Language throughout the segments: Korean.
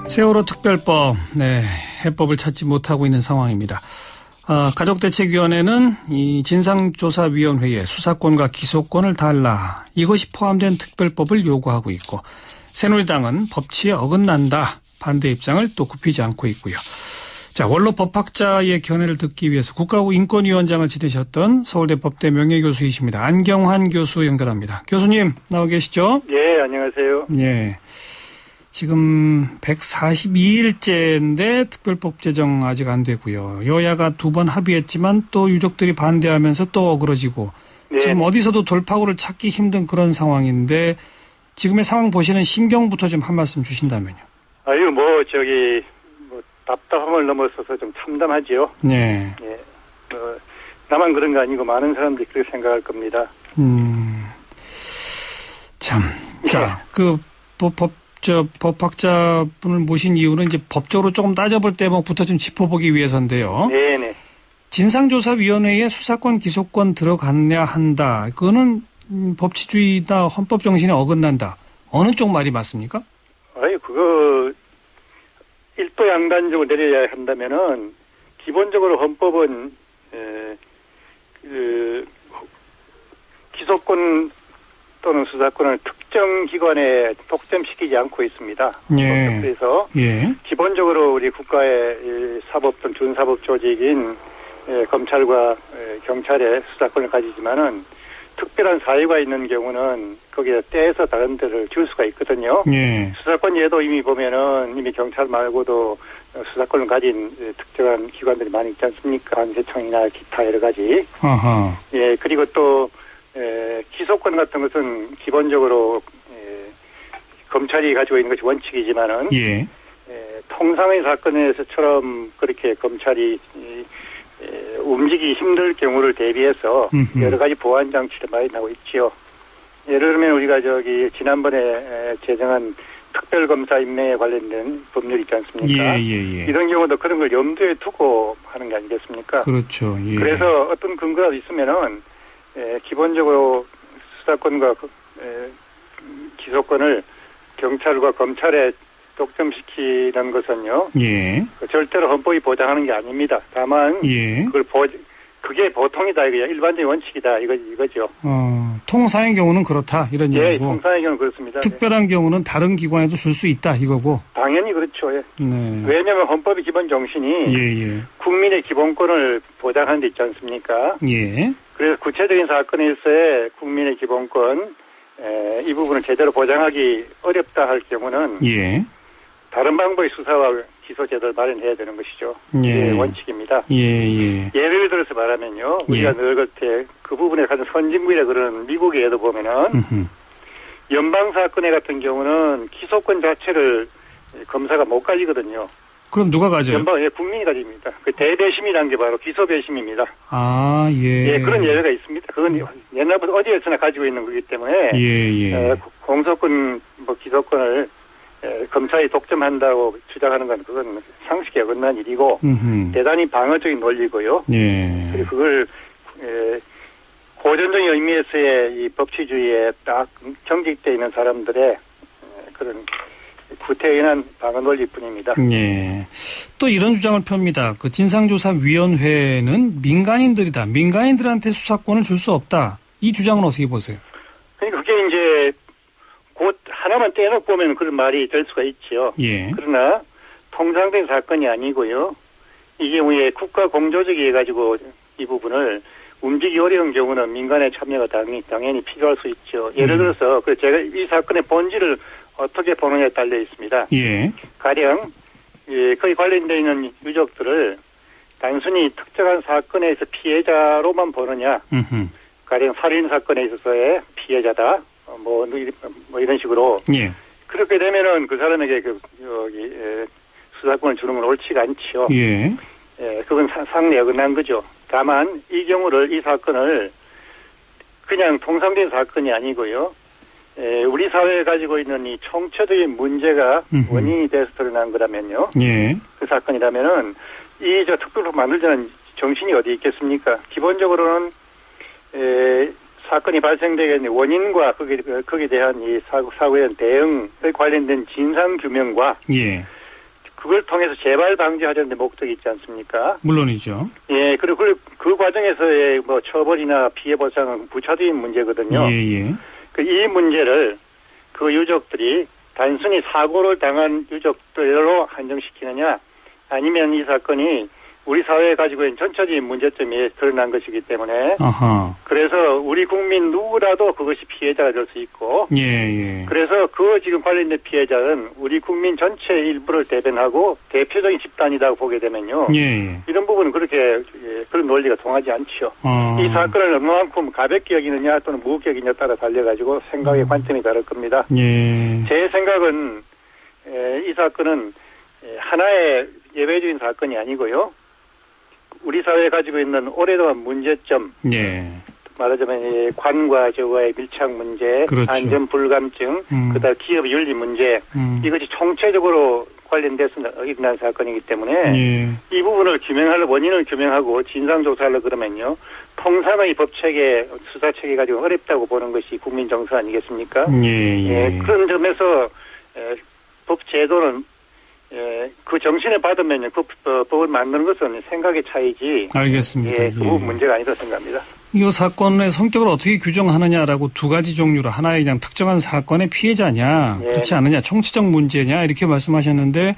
세월호 특별법, 해법을 찾지 못하고 있는 상황입니다. 가족대책위원회는 이 진상조사위원회에 수사권과 기소권을 달라 이것이 포함된 특별법을 요구하고 있고, 새누리당은 법치에 어긋난다 반대 입장을 또 굽히지 않고 있고요. 자, 원로 법학자의 견해를 듣기 위해서 국가인권위원장을 지내셨던 서울대 법대 명예교수이십니다. 안경환 교수 연결합니다. 교수님 나와 계시죠? 예, 안녕하세요. 예. 지금 142일째인데 특별법 제정 아직 안 되고요. 여야가 2번 합의했지만 또 유족들이 반대하면서 또 어그러지고, 네. 지금 어디서도 돌파구를 찾기 힘든 그런 상황인데 지금의 상황 보시는 심경부터 좀 한 말씀 주신다면요. 아유, 답답함을 넘어서서 좀 참담하지요. 네. 예. 나만 그런 거 아니고 많은 사람들이 그렇게 생각할 겁니다. 참. 자, 법학자분을 모신 이유는 이제 법적으로 조금 따져볼 대목부터 좀 짚어보기 위해서인데요. 네네. 진상조사위원회에 수사권, 기소권 들어갔냐 한다. 그거는 법치주의다, 헌법 정신에 어긋난다. 어느 쪽 말이 맞습니까? 아니, 그거 일도 양단적으로 내려야 한다면은 기본적으로 헌법은 기소권 또는 수사권을 특정 기관에 독점시키지 않고 있습니다. 예. 그래서 기본적으로 우리 국가의 사법 또는 준사법 조직인 검찰과 경찰의 수사권을 가지지만은 특별한 사유가 있는 경우는 거기에 떼서 다른 데를 줄 수가 있거든요. 예. 수사권 예도 이미 보면은 이미 경찰 말고도 수사권을 가진 특정한 기관들이 많이 있지 않습니까? 관세청이나 기타 여러 가지. 아하. 예, 그리고 또 기소권 같은 것은 기본적으로 검찰이 가지고 있는 것이 원칙이지만은 통상의 사건에서처럼 그렇게 검찰이 움직이기 힘들 경우를 대비해서 여러 가지 보완 장치를 마련하고 있지요. 예를 들면 우리가 지난번에 제정한 특별검사 임명에 관련된 법률 있지 않습니까? 이런 경우도 그런 걸 염두에 두고 하는 게 아니겠습니까? 그렇죠. 예. 그래서 어떤 근거가 있으면은 기본적으로 수사권과 기소권을 경찰과 검찰에 독점시키는 것은요. 절대로 헌법이 보장하는 게 아닙니다. 다만 그게 보통이다, 이거 일반적인 원칙이다, 이거죠. 통상의 경우는 그렇다, 이런 얘기고. 예, 통상의 경우는 그렇습니다. 특별한 경우는 다른 기관에도 줄 수 있다, 이거고. 당연히 그렇죠. 예. 네. 왜냐하면 헌법의 기본 정신이 국민의 기본권을 보장하는 데 있지 않습니까? 그래서 구체적인 사건에서의 국민의 기본권 이 부분을 제대로 보장하기 어렵다 할 경우는 다른 방법의 수사와 기소 제도를 마련해야 되는 것이죠. 원칙입니다. 예를 들어서 말하면요. 우리가 늙을 때 그 부분에 가장 선진국이라 그러는 미국의 예도 보면은 연방사건에 같은 경우는 기소권 자체를 검사가 못 가지거든요. 그럼 누가 가져요? 국민이 가집니다. 그 대배심이라는 게 바로 기소배심입니다. 그런 예외가 있습니다. 그건 옛날부터 어디에서나 가지고 있는 거기 때문에 공소권, 기소권을 검찰이 독점한다고 주장하는 건 그건 상식에 어긋난 일이고 대단히 방어적인 논리고요. 그리고 그걸 고전적인 의미에서의 이 법치주의에 딱 경직되어 있는 사람들의 그런 구태연한 방어 논리뿐입니다. 또 이런 주장을 펴니다. 그 진상조사위원회는 민간인들이다. 민간인들한테 수사권을 줄 수 없다. 이 주장은 어떻게 보세요? 그러니까 그게 이제 곧 하나만 떼놓고 보면 그런 말이 될 수가 있죠. 그러나 통상된 사건이 아니고요. 이게 우리 국가 공조직이 해가지고 이 부분을 움직이기 어려운 경우는 민간의 참여가 당연히 필요할 수 있죠. 예를 들어서 제가 이 사건의 본질을 어떻게 보느냐에 달려 있습니다. 가령 거기 관련되어 있는 유족들을 단순히 특정한 사건에서 피해자로만 보느냐. 가령 살인 사건에 있어서의 피해자다. 이런 식으로. 그렇게 되면은 그 사람에게 수사권을 주는 건 옳지가 않지요. 그건 상례에 어긋난 거죠. 다만 이 사건을 그냥 통상된 사건이 아니고요. 우리 사회에 가지고 있는 이 총체적인 문제가 원인이 돼서 드러난 거라면요. 그 사건이라면은 특별법 만들자는 정신이 어디 있겠습니까? 기본적으로는 사건이 발생되게 된 원인과 거기에 대한 이 사고에 대한 대응에 관련된 진상 규명과 그걸 통해서 재발 방지하려는 목적이 있지 않습니까? 물론이죠. 예, 그리고 그 과정에서의 뭐 처벌이나 피해 보상은 부차적인 문제거든요. 예, 예. 이 문제를 그 유족들이 단순히 사고를 당한 유족들로 한정시키느냐, 아니면 이 사건이 우리 사회에 가지고 있는 전체적인 문제점이 드러난 것이기 때문에 아하. 그래서 우리 국민 누구라도 그것이 피해자가 될 수 있고 예, 예. 그래서 그 지금 관련된 피해자는 우리 국민 전체 일부를 대변하고 대표적인 집단이라고 보게 되면요. 예, 예. 이런 부분은 그렇게 그런 논리가 통하지 않죠. 이 사건을 얼마만큼 가볍게 여기느냐 또는 무겁게 여기느냐에 따라 달려가지고 생각의 관점이 다를 겁니다. 예. 제 생각은 이 사건은 하나의 예외적인 사건이 아니고요. 우리 사회에 가지고 있는 오래동안 문제점, 예. 말하자면 관과 저와의 밀착 문제, 그렇죠. 안전 불감증, 그다음 기업 윤리 문제, 이것이 총체적으로 관련돼서 일어난 사건이기 때문에 예. 이 부분을 원인을 규명하고 진상 조사하려 그러면요, 통상의 법체계, 수사체계 가지고 어렵다고 보는 것이 국민 정서 아니겠습니까? 예, 예. 그런 점에서 법 제도는 그 정신에 받으면 법을 만드는 것은 생각의 차이지. 알겠습니다. 그 부분 문제가 아니라고 생각합니다. 이 사건의 성격을 어떻게 규정하느냐라고 두 가지 종류로 하나의 그냥 특정한 사건의 피해자냐, 그렇지 않느냐, 총체적 문제냐 이렇게 말씀하셨는데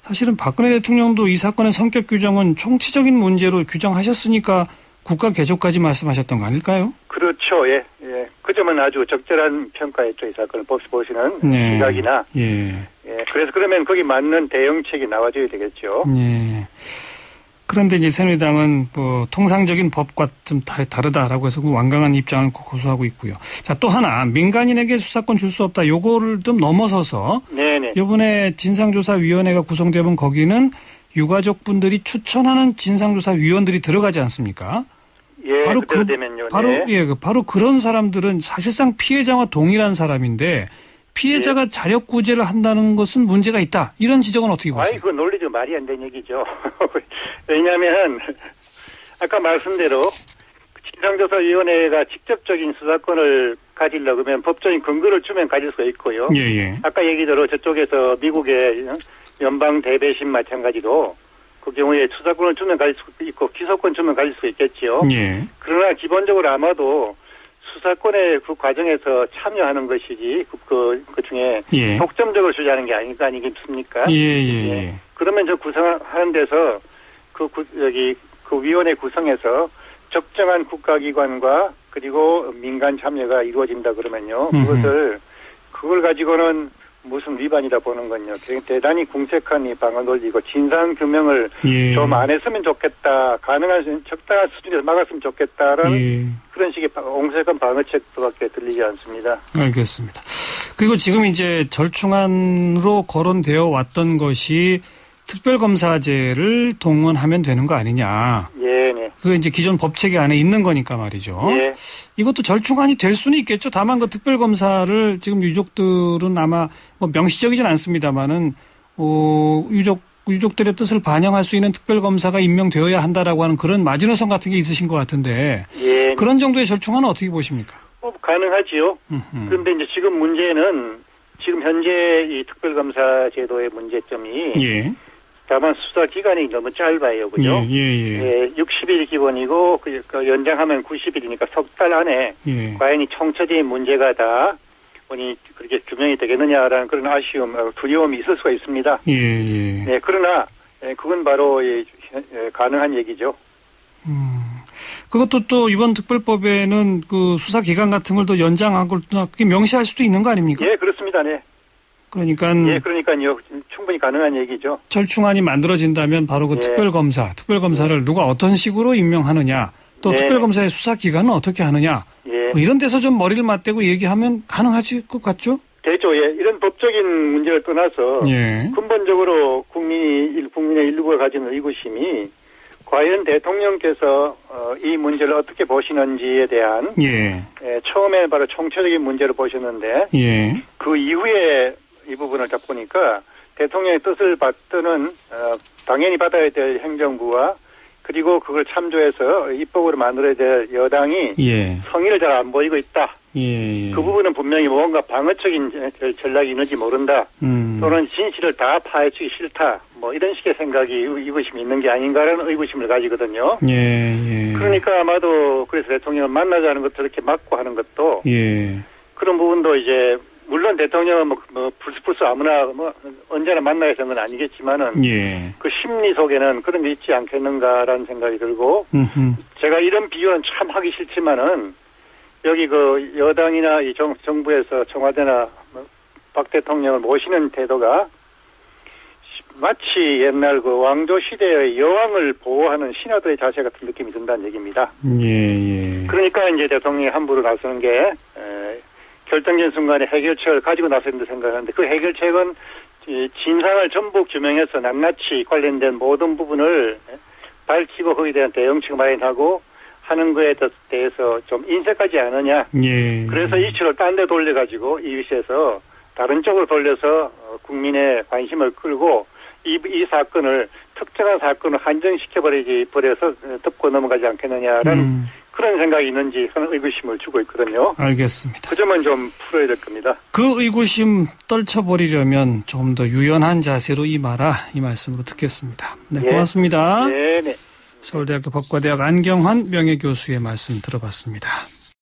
사실은 박근혜 대통령도 이 사건의 성격 규정은 총체적인 문제로 규정하셨으니까 국가 개조까지 말씀하셨던 거 아닐까요? 그렇죠. 예. 예. 그 점은 아주 적절한 평가였죠. 이 사건을 보시는 시각이나. 예. 예. 그래서 그러면 거기 맞는 대응책이 나와줘야 되겠죠. 예. 그런데 이제 새누리당은 뭐 통상적인 법과 좀 다르다라고 해서 그 완강한 입장을 고수하고 있고요. 자, 또 하나 민간인에게 수사권 줄 수 없다. 요거를 좀 넘어서서 네네. 이번에 진상조사위원회가 구성되면 거기는 유가족분들이 추천하는 진상조사위원들이 들어가지 않습니까? 예, 바로 되면요. 바로 그런 사람들은 사실상 피해자와 동일한 사람인데 피해자가 자력 구제를 한다는 것은 문제가 있다. 이런 지적은 어떻게 보세요? 아니, 그 논리도 말이 안 되는 얘기죠. 왜냐하면 아까 말씀대로 진상조사위원회가 직접적인 수사권을 가지려고 하면 법적인 근거를 주면 가질 수가 있고요. 예. 아까 얘기대로 저쪽에서 미국의 연방 대배심 마찬가지로 그 경우에 수사권을 주면 가질 수 있고 기소권 주면 가질 수 있겠지요. 예. 그러나 기본적으로 아마도 수사권의 그 과정에서 참여하는 것이지 그 중에 예. 독점적으로 주자는 게 아니겠습니까? 예. 그러면 저 구성하는 데서 그 위원회 구성에서 적정한 국가기관과 그리고 민간 참여가 이루어진다 그러면요. 그걸 가지고는 무슨 위반이다 보는 건요. 대단히 궁색한 이 방어 논리고 진상 규명을 예. 좀 안 했으면 좋겠다. 가능한 적당한 수준에서 막았으면 좋겠다라는 그런 식의 옹색한 방어책밖에 들리지 않습니다. 알겠습니다. 그리고 지금 이제 절충안으로 거론되어 왔던 것이 특별검사제를 동원하면 되는 거 아니냐. 네. 그게 이제 기존 법체계 안에 있는 거니까 말이죠. 예. 이것도 절충안이 될 수는 있겠죠. 다만 그 특별검사를 지금 유족들은 아마 뭐 명시적이진 않습니다만은, 유족들의 뜻을 반영할 수 있는 특별검사가 임명되어야 한다라고 하는 그런 마지노선 같은 게 있으신 것 같은데. 예. 그런 정도의 절충안은 어떻게 보십니까? 가능하지요. 그런데 이제 지금 문제는 지금 현재 이 특별검사 제도의 문제점이. 예. 다만 수사 기간이 너무 짧아요, 그죠? 예, 60일 기본이고 그 연장하면 90일이니까 석 달 안에 과연 이 총체적인 문제가 다 그렇게 규명이 되겠느냐라는 그런 아쉬움, 두려움이 있을 수가 있습니다. 네, 그러나 그건 바로 가능한 얘기죠. 그것도 또 이번 특별법에는 그 수사 기간 같은 걸 또 연장하고 그게 명시할 수도 있는 거 아닙니까? 예, 그렇습니다. 네. 그러니까요. 충분히 가능한 얘기죠. 절충안이 만들어진다면 바로 그 특별검사를 누가 어떤 식으로 임명하느냐, 또 특별검사의 수사 기간은 어떻게 하느냐, 뭐 이런 데서 좀 머리를 맞대고 얘기하면 가능하실 것 같죠? 되죠. 예. 이런 법적인 문제를 떠나서 근본적으로 국민의 일부가 가진 의구심이 과연 대통령께서 이 문제를 어떻게 보시는지에 대한 처음에 바로 총체적인 문제를 보셨는데 그 이후에 이 부분을 딱 보니까 대통령의 뜻을 받드는 당연히 받아야 될 행정부와 그리고 그걸 참조해서 입법으로 만들어야 될 여당이 성의를 잘 안 보이고 있다. 예. 그 부분은 분명히 뭔가 방어적인 전략이 있는지 모른다. 또는 진실을 다 파헤치기 싫다. 뭐 이런 식의 생각이 의구심이 있는 게 아닌가라는 의구심을 가지거든요. 예. 그러니까 아마도 그래서 대통령을 만나자는 것도 이렇게 막고 하는 것도 그런 부분도 이제 물론 대통령은 뭐 불쑥불쑥 아무나 뭐 언제나 만나야 되는 건 아니겠지만은 그 심리 속에는 그런 게 있지 않겠는가라는 생각이 들고 제가 이런 비유는 참 하기 싫지만은 여기 그 여당이나 이 정부에서 청와대나 박 대통령을 모시는 태도가 마치 옛날 그 왕조 시대의 여왕을 보호하는 신하들의 자세 같은 느낌이 든다는 얘기입니다. 그러니까 이제 대통령이 함부로 나서는 게 결정적인 순간에 해결책을 가지고 나선다 생각하는데 그 해결책은 진상을 전부 규명해서 낱낱이 관련된 모든 부분을 밝히고 거기에 대한 대응책을 마련하고 하는 거에 대해서 좀 인색하지 않으냐. 그래서 이슈를 딴 데 돌려가지고 이 위치에서 다른 쪽으로 돌려서 국민의 관심을 끌고 이 사건을 특정한 사건을 한정시켜버려서 덮고 넘어가지 않겠느냐라는 그런 생각이 있는지 하는 의구심을 주고 있거든요. 알겠습니다. 그 점은 좀 풀어야 될 겁니다. 그 의구심 떨쳐버리려면 좀 더 유연한 자세로 임하라 이 말씀으로 듣겠습니다. 네, 고맙습니다. 네. 서울대학교 법과대학 안경환 명예교수의 말씀 들어봤습니다.